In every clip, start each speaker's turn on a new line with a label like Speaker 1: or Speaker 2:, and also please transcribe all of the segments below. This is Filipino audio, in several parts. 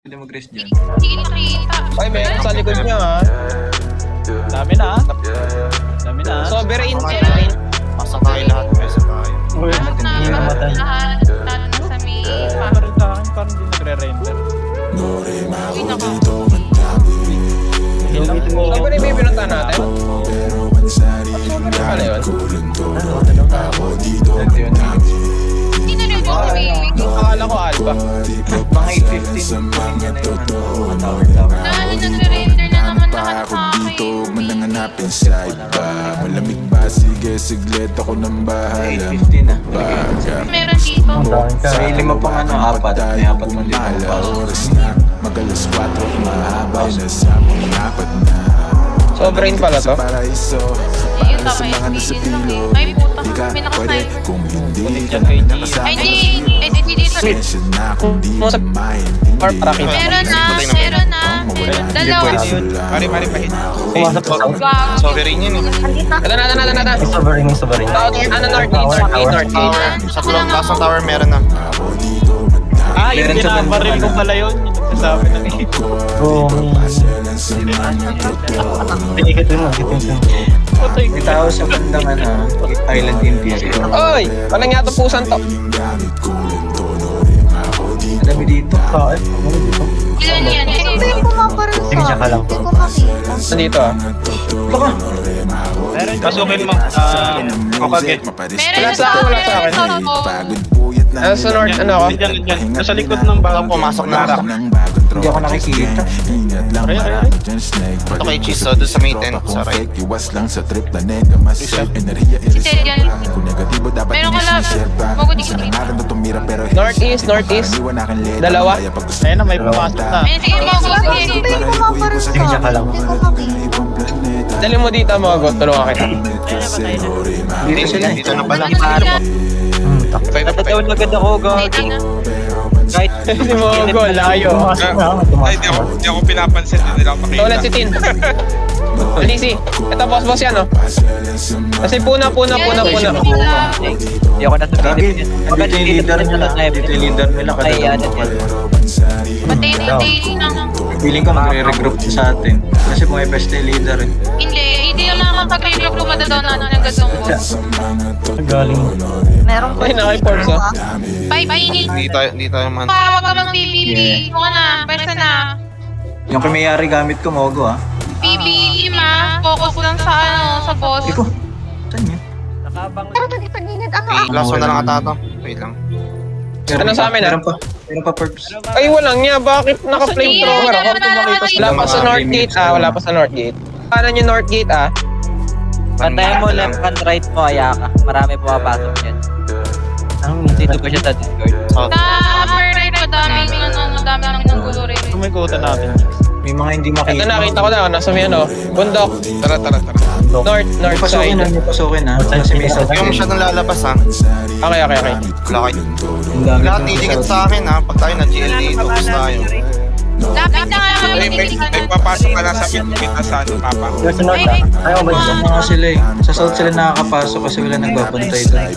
Speaker 1: Pwede mag-rest dyan.
Speaker 2: Hindi nakita.
Speaker 3: Ay, may sa likod niya ha.
Speaker 4: Dami na. Dami na.
Speaker 3: Sovereign.
Speaker 5: Pasok tayo lahat. Pasok tayo.
Speaker 2: Lahat na namatay. Lahat na sa may
Speaker 4: Parang sa akin, parang hindi nagre-render.
Speaker 2: Uy, nako.
Speaker 3: Sovereign may pinunta natin. Sovereign pala yun.
Speaker 2: Hindi na rin po kami.
Speaker 3: Akala ko alpha.
Speaker 1: Mga 8:15.
Speaker 2: Dahil nagre-render na naman lahat sa akin.
Speaker 6: Mananganapin sa iba. Malamig ba? Sige, siglet ako ng bahala.
Speaker 1: 8:15 na.
Speaker 2: Meron dito.
Speaker 1: May lima pang apat. May apat mo dito.
Speaker 6: Oras na, mag-alas 4, mahaba na sa mga apat na.
Speaker 3: Sovereign pala to.
Speaker 6: Paraiso,
Speaker 2: Yun,
Speaker 6: para sa
Speaker 2: tama.
Speaker 6: mga nasa
Speaker 2: Yun lang
Speaker 6: pilo.
Speaker 2: eh. Ay, puta.
Speaker 6: Di ka
Speaker 2: May
Speaker 6: pwede
Speaker 2: nakasnipe.
Speaker 6: kung hindi ka
Speaker 4: Ay,
Speaker 6: namin nakasama.
Speaker 2: Ay, hindi dito.
Speaker 6: Pasensya na kung di mo
Speaker 3: Or
Speaker 6: maintindihan.
Speaker 3: parakit.
Speaker 2: Meron na. Meron na. Dalawa.
Speaker 5: Mari pahit.
Speaker 7: Pumasok sa south.
Speaker 2: Gago.
Speaker 5: Sovereign yun eh.
Speaker 3: Ito na.
Speaker 7: May sovereign, may sovereign.
Speaker 3: Ano, North
Speaker 5: Tower. Sa taas ng tower meron na.
Speaker 4: Ah, yung pinabaril ko pala yun. Yung nagsasabi ng hit.
Speaker 7: Oo, tinikit yun.
Speaker 4: Patay ko.
Speaker 1: May tao sa bandang Island Imperial.
Speaker 3: Oy! Walang yata pusan to.
Speaker 1: Alam mo dito.
Speaker 2: Ilan yan?
Speaker 7: Sige, siya ka lang.
Speaker 3: Nandito ah.
Speaker 4: Pasukin mo. Okage.
Speaker 2: Meron
Speaker 3: Wala
Speaker 2: na
Speaker 3: sa akin, wala sa akin. Sa north, ano ako?
Speaker 4: Diyan. Nasa likod ng bago.
Speaker 5: Pumasok na rak.
Speaker 1: Hindi ako nakikita.
Speaker 5: Ito kay Cheese, so doon sa may tent, sa right.
Speaker 6: Iwas lang sa trip na nega, mas safe, enerhiya,
Speaker 2: Si Ted yan.
Speaker 6: kung negatibo dapat
Speaker 2: Meron ka lang. Bago di ka kita.
Speaker 3: Northeast. Dalawa.
Speaker 4: Ayun na, may pumasok na.
Speaker 2: Ay, sige mo.
Speaker 7: Sige, siya ka lang.
Speaker 3: Dali mo dito mga god. Tulungan kita.
Speaker 1: Dito sila eh.
Speaker 5: Dito na pala.
Speaker 7: Tatawin agad ako,
Speaker 2: Dito na.
Speaker 7: Kahit
Speaker 3: Hindi mo god. Layo.
Speaker 7: pumasok na,
Speaker 8: Ay, di ako pinapansin. Hindi nila makita.
Speaker 3: Ulit si Tin. Lisi. Ito boss yan oh. Kasi puna.
Speaker 7: Hindi ako nasa Philippines.
Speaker 1: Dito yung leader nila. Dito yung leader nila.
Speaker 2: Patay lang.
Speaker 1: Feeling ko magre-regroup sa atin. Kasi kung may best leader eh.
Speaker 2: Hindi yung nakakapag-regroup ko madadaw na nagagawang boss.
Speaker 7: Galing.
Speaker 2: Meron
Speaker 3: Ay, naka-force oh.
Speaker 2: Bye,
Speaker 5: Hindi tayo man.
Speaker 2: Huwag ka mag-PBB. Huwag ka na. Pwesta na.
Speaker 1: Yung kumayari gamit ko, Mogo ah.
Speaker 2: PBB ma. Focus lang sa boss.
Speaker 1: Iko. Saan yun?
Speaker 5: Last one na lang ata to. Wait lang.
Speaker 3: Ano sa amin, ah?
Speaker 1: Meron pa purpose.
Speaker 3: Ay, walang niya. Bakit naka-flamethrower ako? Wala pa sa north gate Wala pa sa north gate. Kanan yung north gate
Speaker 9: Pantayan mo left and right mo, Ayaka. Marami pumapasok yan. Dito ba siya sa Discord?
Speaker 2: Upper right ko, dami ng gulo rin.
Speaker 4: Kumikutan natin.
Speaker 1: May mga hindi makita.
Speaker 3: Ito nakita ko na. Nasa may bundok.
Speaker 8: Tara.
Speaker 3: North
Speaker 1: Pasukin
Speaker 3: side.
Speaker 1: na, pasukin na. Kasi may south.
Speaker 5: Yung masyadong lalabas ha.
Speaker 3: Okay.
Speaker 5: Laki.
Speaker 1: Ang dami
Speaker 5: Lahat
Speaker 1: ng
Speaker 5: didikit
Speaker 1: south.
Speaker 5: sa akin ha. Pag tayo nag-GLD, focus tayo.
Speaker 2: Lapit na nga kami
Speaker 8: May papasok ka na sa mid na sa mapa.
Speaker 7: Sa north ah. Ayaw ba dito?
Speaker 1: Mga sila eh. Sa south sila nakakapasok kasi wala nagbabantay doon.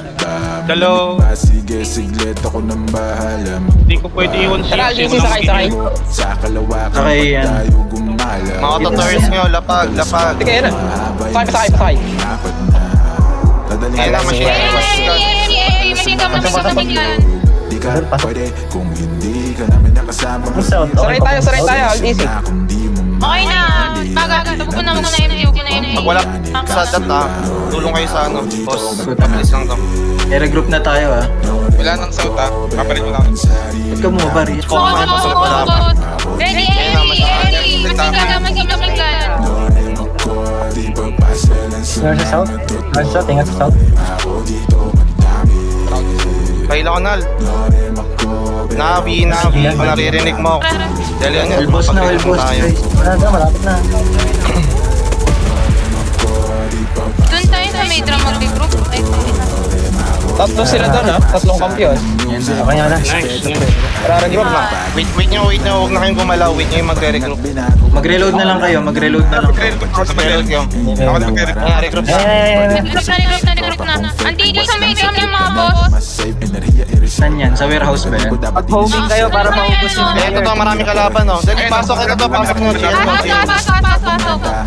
Speaker 4: Dalo.
Speaker 6: Sige, siglet ako ng bahala.
Speaker 4: Hindi ko pwede iwan
Speaker 3: Tara,
Speaker 4: siya.
Speaker 3: GC, sakay.
Speaker 6: Sa kalawakan
Speaker 1: Okay, yan.
Speaker 6: tayo gumala.
Speaker 5: Mga tutorials nyo, lapag.
Speaker 3: Sige, yan na. Pasakay.
Speaker 5: Ayun na, machine.
Speaker 2: Masita sa tinglan.
Speaker 6: Di ka pwede kung hindi ka namin nakasama.
Speaker 7: Ang south.
Speaker 3: Saray tayo. Easy.
Speaker 2: Okay na. Baga, huwag ko na MG.
Speaker 5: Pag wala sa dat ha, tulong kayo sa ano. Boss, mabilis lang to.
Speaker 1: I-regroup na tayo ah.
Speaker 8: Wala nang south ha. Papalit mo lang.
Speaker 1: Ba't ka mo ba?
Speaker 2: Focus. Ready. Magagaman ka tinglan.
Speaker 7: North sa south. North sa south. Ingat sa south.
Speaker 5: Kaila ko nal. Nabi, kung naririnig mo. Dali yan yun.
Speaker 1: Elbows na, elbows guys.
Speaker 7: Malapit na.
Speaker 2: Doon tayo sa may drum mag-regroup.
Speaker 3: Tatlo sila doon ha. Tatlong kampiyon.
Speaker 7: Okay na.
Speaker 3: Raragip na.
Speaker 5: Wait nyo. Huwag na kayong gumalaw. Wait nyo yung magre-regroup.
Speaker 1: Mag-reload na lang kayo. Mag-reload na lang kayo.
Speaker 5: Mag-reload kayo.
Speaker 8: Ako na mag-reload.
Speaker 5: Regroup na.
Speaker 2: Regroup na. Andito sa may game yung mga boss.
Speaker 1: Saan yan? Sa warehouse ba yan?
Speaker 9: Homing kayo para maubos yung
Speaker 5: Ito to, maraming kalaban, no? Dali, pasok ito to. Pasok nyo.
Speaker 2: Pasok.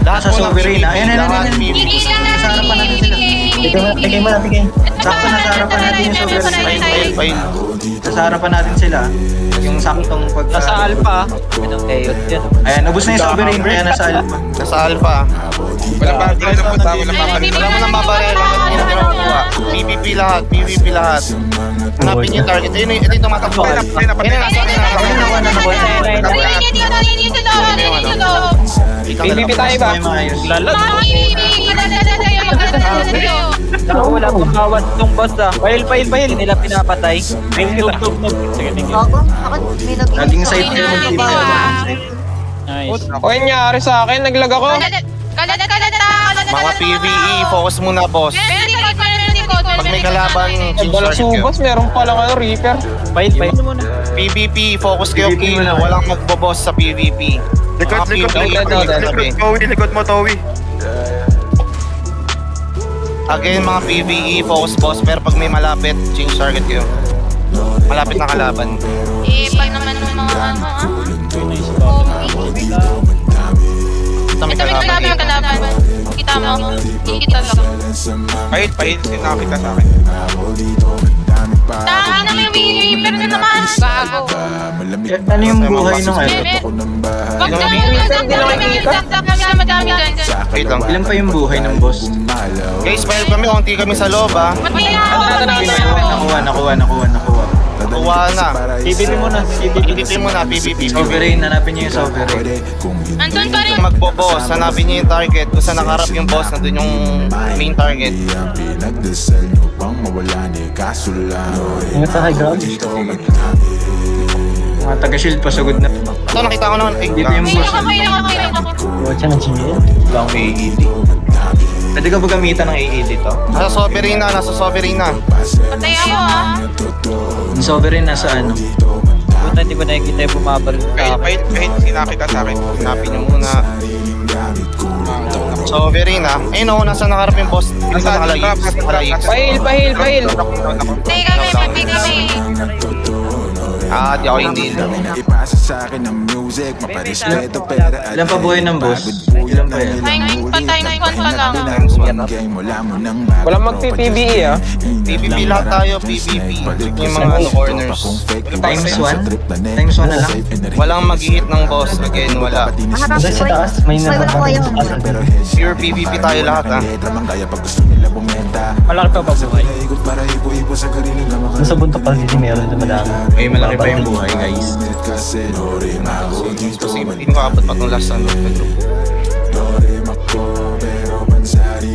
Speaker 5: Lahat
Speaker 1: Sa sovereign na. Ayan.
Speaker 2: Gigil lang
Speaker 1: Sa harapan natin sila.
Speaker 7: Tigay mo na.
Speaker 1: Sakto na sa harapan natin yung sovereign.
Speaker 5: File.
Speaker 1: Sa harapan natin sila. Yung saktong pag...
Speaker 4: Nasa alpha.
Speaker 9: Pinang chaos yan.
Speaker 1: Ayan, ubos na yung sovereign. Kaya nasa alpha.
Speaker 5: Nasa alpha.
Speaker 8: Walang babaril na punta. Walang babaril.
Speaker 5: Wala mo nang babaril. PvP lahat. PvP lahat. Hanapin yung target. Ito yung tumatakbo.
Speaker 8: Patay na.
Speaker 3: PvP tayo ba?
Speaker 9: Wala pang bawat tong boss ah. Pahil. Hindi nila pinapatay.
Speaker 1: Laging side kayo mag-team kayo.
Speaker 4: Nice.
Speaker 3: O yung nangyari sa akin, naglag ako.
Speaker 5: Mga PvE, focus muna, boss. Pag may kalaban, change
Speaker 3: Dalang
Speaker 5: target kayo.
Speaker 3: subas, meron palang reaper.
Speaker 4: Pahil.
Speaker 5: PvP, focus kayo,
Speaker 1: PvP
Speaker 5: kill.
Speaker 1: muna.
Speaker 5: Walang magboboss sa PvP.
Speaker 8: Likod mo, Towie.
Speaker 5: Again, mga PvE, focus boss. Pero pag may malapit, change target kayo. Malapit na kalaban.
Speaker 2: Pag naman ng mga
Speaker 5: Ito may kalaban.
Speaker 2: Kita mo. Kita lang.
Speaker 8: Pahil. Sinakita sa akin.
Speaker 2: Taka na may reaper na naman. Gago.
Speaker 1: Ano yung buhay nung ano?
Speaker 2: Wag na madami dyan.
Speaker 5: Wait lang.
Speaker 1: Ilan pa yung buhay ng boss?
Speaker 5: Guys, file kami, konti kami sa loob, ha.
Speaker 1: Nakuha.
Speaker 5: Kuha na.
Speaker 4: PvP muna.
Speaker 5: PvP muna, PvP.
Speaker 1: Sovereign, hanapin niyo yung sovereign.
Speaker 2: Andun pa rin.
Speaker 5: Kung magbo-boss, hanapin niyo yung target. Kung saan nakaharap yung boss, nandun yung main target.
Speaker 7: Ingat sa high ground.
Speaker 1: Mga taga-shield pa, sugod na.
Speaker 5: Ito, nakita ko naman. Ay,
Speaker 1: Dito yung boss.
Speaker 7: Watch yan ang GL.
Speaker 1: Lang AED. Pwede ka ba gamitan ng AED to?
Speaker 5: Nasa sovereign na.
Speaker 2: Patay ako ah.
Speaker 1: Yung sovereign nasa ano?
Speaker 9: Puta, hindi ko nakikita yung bumabal sa akin.
Speaker 8: Pahil. Sinakita sa akin.
Speaker 5: Hanapin niyo muna. Sovereign na. Ayun ako, nasa nakaharap yung boss. Nasa nakalayik.
Speaker 3: Pahil.
Speaker 2: Patay kami.
Speaker 5: Di ako hindi.
Speaker 6: Ipasa sa akin ng music, maparespeto pera at
Speaker 1: Ilan pa buhay ng boss? Ilan pa yan?
Speaker 2: Times 1 pa lang.
Speaker 3: Walang magpi-PBE ah.
Speaker 5: PvP lahat tayo, PvP. Yung mga corners.
Speaker 1: Times 1? Times 1 na lang?
Speaker 5: Walang mag-hit ng boss. Again, wala.
Speaker 7: Doon sa taas, may nababang sa taas.
Speaker 5: Pure PvP tayo lahat, ha.
Speaker 4: Malaki pa ba buhay?
Speaker 7: Doon sa buntok pa dito meron doon madami.
Speaker 1: May malaki pa yung buhay, guys.
Speaker 5: Hindi ko abot pa itong last ano.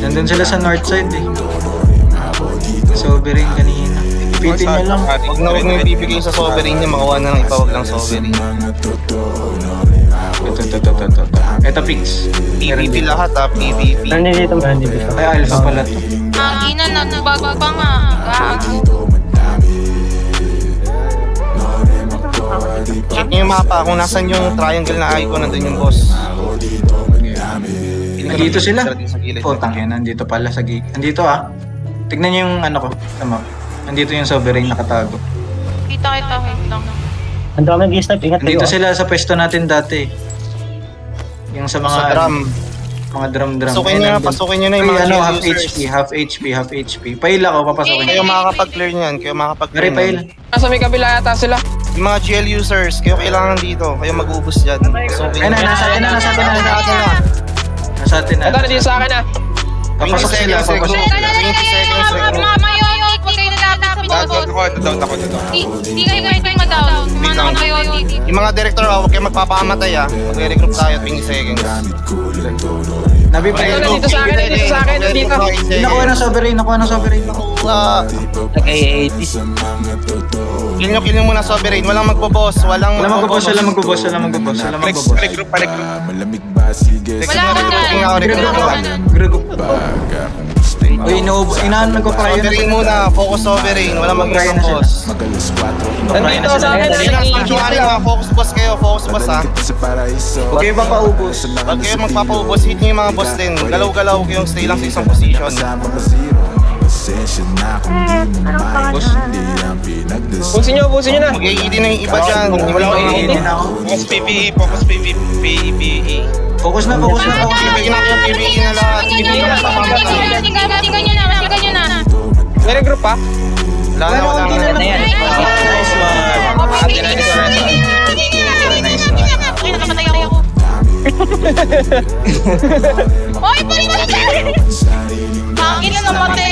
Speaker 1: Nandun sila sa north side eh. Sovereign kanina. Ipitin nyo lang.
Speaker 5: Huwag na yung bibigay sa sovereign niya, makuha na ng ipawag lang sovereign.
Speaker 1: Ito. Ito, Pix.
Speaker 5: PvP lahat, ha. PvP.
Speaker 7: Meron din dito, meron din dito.
Speaker 1: Ay, alpha pala to.
Speaker 2: Ang ina, nagbago pa nga. Gago.
Speaker 5: Check niyo yung mapa kung nasan yung triangle na icon, nandun yung boss.
Speaker 1: Nandito sila.
Speaker 5: Sa gilid.
Speaker 1: Oh, tangina, nandito pala sa gig. Nandito ah. Tignan nyo yung ano ko. Tama. Nandito yung sovereign nakatago.
Speaker 2: Kita. Wait lang.
Speaker 7: Ang dami nag-i-snipe, ingat kayo.
Speaker 1: Nandito sila sa pwesto natin dati. Yung sa mga
Speaker 5: Sa drum.
Speaker 1: Mga drum.
Speaker 5: Pasukin nyo na yung mga
Speaker 1: ano,
Speaker 5: users.
Speaker 1: half HP. Pail ako, papasukin.
Speaker 5: Kayo makakapag-clear niyan,
Speaker 1: Gary, pail.
Speaker 3: Nasa may kabila yata sila.
Speaker 5: Yung mga GL users, kayo kailangan dito. Kayo mag-uubos dyan. Pasukin
Speaker 1: Ayun na, nasa atin na. Nasa atin na.
Speaker 3: Ito, nandito sa akin ah.
Speaker 1: Papasok sila.
Speaker 5: 20 seconds regroup.
Speaker 2: Mayoyoy, huwag kayo nalapit.
Speaker 8: Down ako.
Speaker 2: Hindi kayo pwedeng ma-down. Mga mayoyoy.
Speaker 5: Yung mga director, huwag kayo magpapamatay, ha. Mag-regroup tayo 20 seconds.
Speaker 1: Nabipail ko.
Speaker 3: Nandito sa akin, nandito.
Speaker 1: Nakuha ng sovereign.
Speaker 9: Nag-A80.
Speaker 5: Kill nyo muna sovereign. Walang magbo-boss. Walang
Speaker 1: Magboboss.
Speaker 8: Regroup.
Speaker 5: Wala akong
Speaker 2: Wala akong
Speaker 5: regroup.
Speaker 1: Group. Uy, inahan nagpa-pry yun.
Speaker 5: Sovereign muna, focus sovereign. Wala mag-isang boss.
Speaker 3: Nandito sa akin,
Speaker 5: Focus boss kayo, focus boss ha.
Speaker 1: Huwag kayo ba paubos?
Speaker 5: Pag kayo magpapaubos, hit nyo yung mga boss din. Galaw-galaw yung stay lang sa isang position.
Speaker 3: Busin nyo na.
Speaker 5: Mag-i-ED na yung iba dyan. Wala ko i-ED.
Speaker 8: Focus PvE, focus PvE.
Speaker 1: Focus na.
Speaker 5: PvE na kayo, PvE na lahat. PvE na sa pamatan.
Speaker 2: Tingnan nyo na.
Speaker 3: May regroup pa?
Speaker 5: Wala na.
Speaker 1: Nice one.
Speaker 2: Ay, nakamatay ako. Oy, pari mo! Bakit na namatay